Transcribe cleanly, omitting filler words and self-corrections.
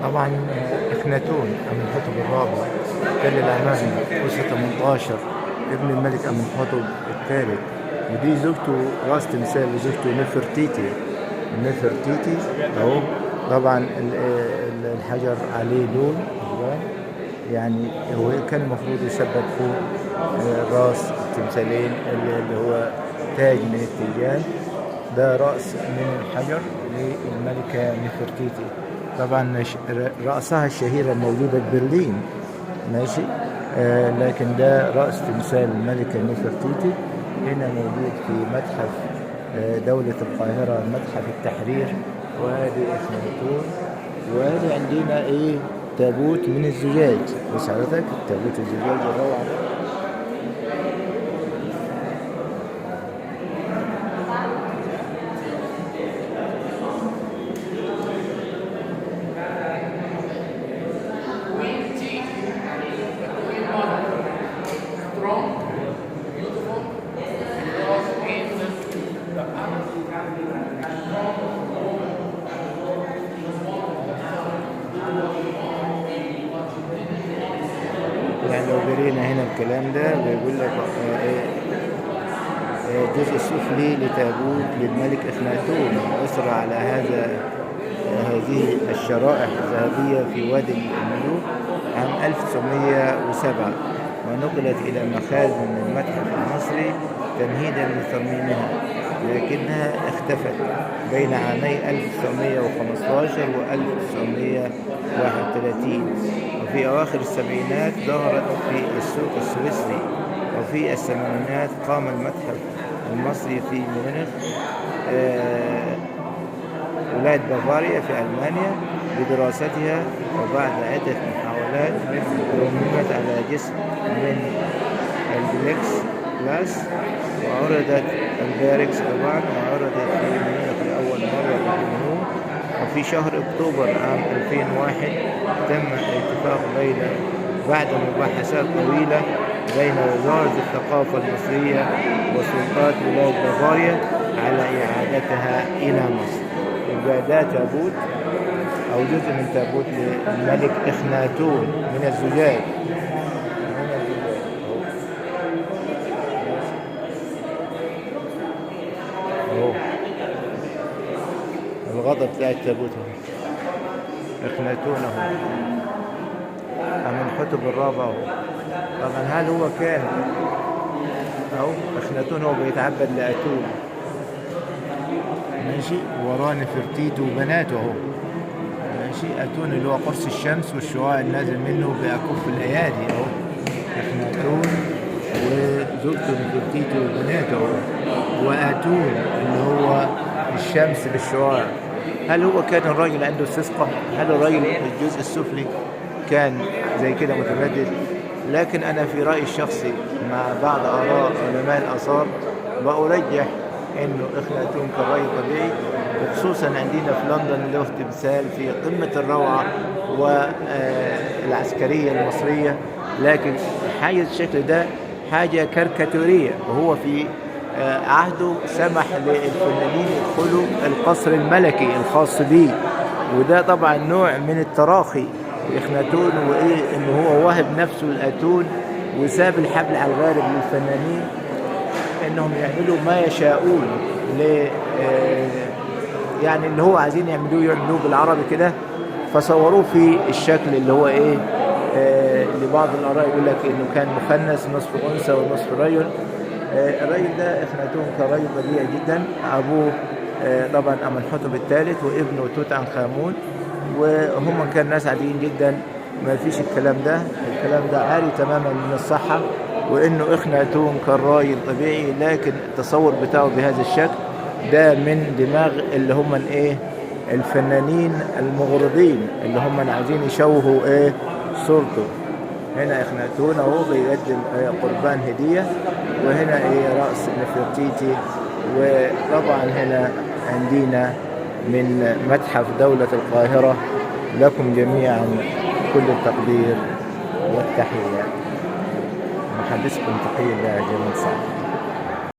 طبعا إخناتون أمنحتب الرابع تل الأماني أسرة 18 ابن الملك أمنحتب الثالث، ودي زوجته راس تمثال لزوجته نفرتيتي أهو. طبعا الحجر عليه لون ألوان، يعني هو كان المفروض يثبت فوق راس التمثالين اللي هو تاج من التيجان، ده رأس من الحجر للملكة نفرتيتي. طبعا رأسها الشهيرة موجودة ببرلين، ماشي. لكن ده رأس تمثال الملكة نفرتيتي هنا موجود في متحف دولة القاهرة، متحف التحرير. وهذه إخناتون، وهذه عندنا إيه تابوت من الزجاج، بس حضرتك التابوت الزجاج الروعة. يعني لو قرينا هنا الكلام ده بيقول لك الجزء السفلي لتابوت للملك إخناتون أسرى على هذه الشرائح الذهبية في وادي الملوك عام 1907، ونقلت إلى مخازن المتحف المصري تمهيدا لترميمها، لكنها اختفت بين عامي 1915 و 1931. وفي أواخر السبعينات ظهرت في السوق السويسري، وفي الثمانينات قام المتحف المصري في ميونخ ولاية بافاريا في ألمانيا بدراستها، وبعد عدة محاولات رممت على جسم من البلكس جلاس، وعرضت الباركس طبعا، وعرضت في ميونخ لأول مرة بالجمهور. وفي شهر أكتوبر عام 2001 تم الاتفاق بعد مباحثات طويلة بين وزارة الثقافة المصرية وسلطات ولاية بافاريا على إعادتها إلى مصر. يبقى ده تابوت أو جزء من تابوت للملك إخناتون من الزجاج. الغضب بتاع التابوت إخناتون اهو، أمنحتب الرابع اهو. طبعا هل هو كان أو إخناتون هو بيتعبد لأتون، ماشي، وراه نفرتيتي وبناته اهو، ماشي. أتون اللي هو قرص الشمس والشعاع النازل منه بأكف الأيادي اهو، إخناتون وزوجته نفرتيتي وبناته اهو، وأتون اللي هو الشمس بالشعاع. هل هو كان الراجل عنده استسقاء؟ هل الراجل الجزء السفلي كان زي كده متمدد؟ لكن أنا في رأيي الشخصي مع بعض آراء علماء الآثار بأرجح إنه إخناتون كان راجل طبيعي، وخصوصا عندنا في لندن له تمثال في قمة الروعة والعسكرية المصرية، لكن حاجة الشكل ده حاجة كاريكاتورية، وهو في عهده سمح للفنانين يدخلوا القصر الملكي الخاص به، وده طبعا نوع من التراخي لإخناتون، وإيه إنه هو واهب نفسه لأتون وساب الحبل على الغارب للفنانين إنهم يعملوا ما يشاءون يعني اللي هو عايزين يعملوه بالعربي كده، فصوروه في الشكل اللي هو إيه لبعض الآراء يقول لك إنه كان مخنث نصف أنثى ونصف رجل. الراجل ده إخناتون كان راجل طبيعي جدا. أبوه طبعا أمنحتب الثالث وابنه توت عنخ آمون، وهم كان ناس عاديين جدا، ما فيش الكلام ده عاري تماما من الصحة، وإنه إخناتون كان راجل طبيعي، لكن التصور بتاعه بهذا الشكل ده من دماغ اللي هم إيه الفنانين المغرضين اللي هم عايزين يشوهوا إيه صورته. هنا إخناتون اهو بيقدم قربان هدية، وهنا ايه رأس نفرتيتي. وطبعا هنا عندنا من متحف دولة القاهرة لكم جميعا كل التقدير والتحية. محدثكم تقي الله جميل صالح.